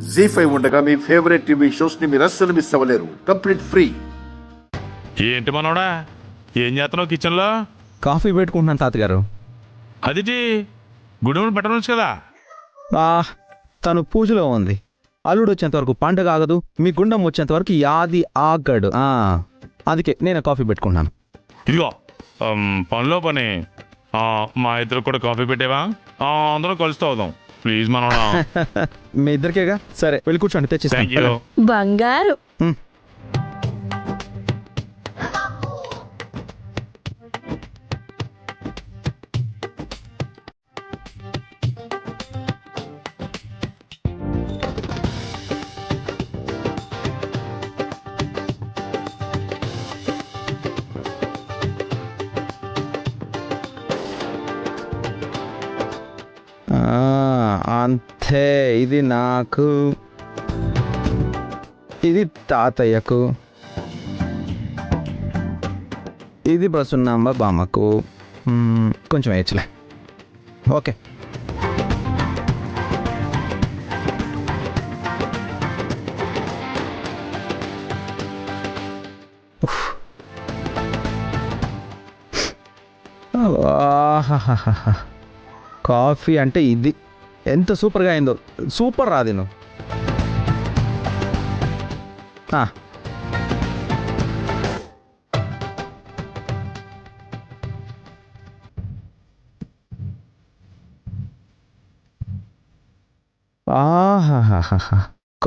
జీ5 ఉండగా మీ favourite TV shows ని మీరు అస్సలు మిస్ అవ్వలేరు. Complete free. ఏంటి మనోడా, ఏం చేస్తున్నావు కిచెన్లో? కాఫీ పెట్టుకుంటున్నాను తాతగారు. అదిటి గుడిముడు పెట్టవచ్చు కదా. తను పూజలో ఉంది. అల్లుడు వచ్చేంత వరకు పండుగ ఆగదు, మీ గుండం వచ్చేంత వరకు యాది ఆగడు. అందుకే నేను కాఫీ పెట్టుకున్నాను. ఇదిగో పనిలో పని, మా ఇద్దరు కూడా కాఫీ పెట్టేవా? అందరం కలుస్తూ అవుదాం ప్లీజ్ మనోడా. మీ ఇద్దరికేగా, సరే వెళ్ళి కూర్చోండి, తెచ్చిస్తాను. బంగారు. అంతే, ఇది నాకు, ఇది తాతయ్యకు, ఇది బసున్నాంబ బామ్మకు. కొంచెం వేయచ్చులే. ఓకే. కాఫీ అంటే ఇది ఎంత సూపర్గా అయిందో. సూపర్ రాది నువ్వు.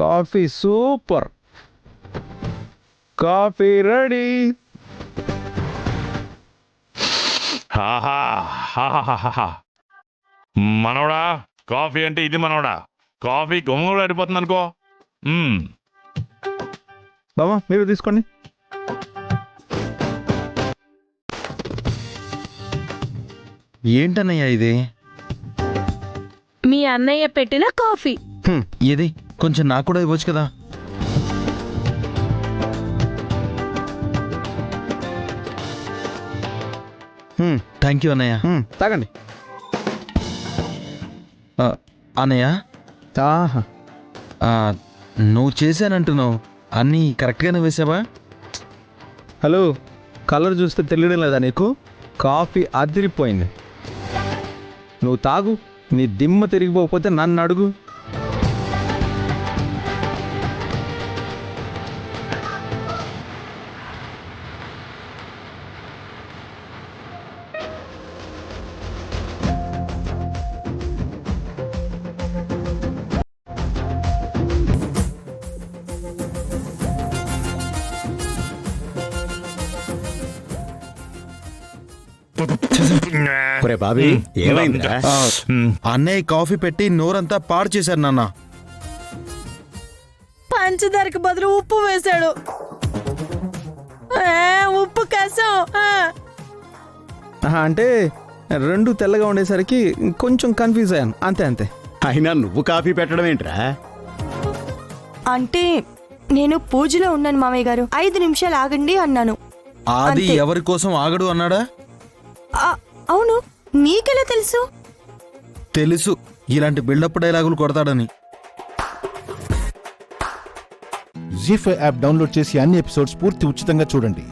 Coffee super. Coffee ready. మనోడా, కాఫీ అంటే ఇది మనోడా. కాఫీ గొంగళ ఆడిపోతుంది అనుకో. బాబా మీరు తీసుకోండి. ఏంటన్నయ్యా ఇది? మీ అన్నయ్య పెట్టిన కాఫీ. ఇది కొంచెం నాకు కూడా ఇవ్వచ్చు కదా. థ్యాంక్ యూ అన్నయ్య. తాగండి. అన్నయ్య, నువ్వు చేశానంటున్నావు, అన్నీ కరెక్ట్గానే వేసావా? హలో, కలర్ చూస్తే తెలియడం లేదా నీకు? కాఫీ అదిరిపోయింది. నువ్వు తాగు, నీ దిమ్మ తిరిగిపోకపోతే నన్ను అడుగు. బాబీ, ఏమైందిరా? అన్నయ్య కాఫీ పెట్టి నోరంతా పాడు చేశారు నాన్న. పంచదారకు బదులు ఉప్పు వేశాడు. ఉప్పు కసం. అంటే రెండు తెల్లగా ఉండేసరికి కొంచెం కన్ఫ్యూజ్ అయ్యాను, అంతే అంతే. అయినా నువ్వు కాఫీ పెట్టడం ఏంట్రా? అంటే నేను పూజలో ఉన్నాను మామయ్య గారు, 5 నిమిషాలు ఆగండి అన్నాను. అది ఎవరి కోసం ఆగడు అన్నాడా? అవును, నీకెలా తెలుసు? తెలుసు, ఇలాంటి బిల్డప్ డైలాగులు కొడతాడని. జీ5 యాప్ డౌన్లోడ్ చేసి అన్ని ఎపిసోడ్స్ పూర్తి ఉచితంగా చూడండి.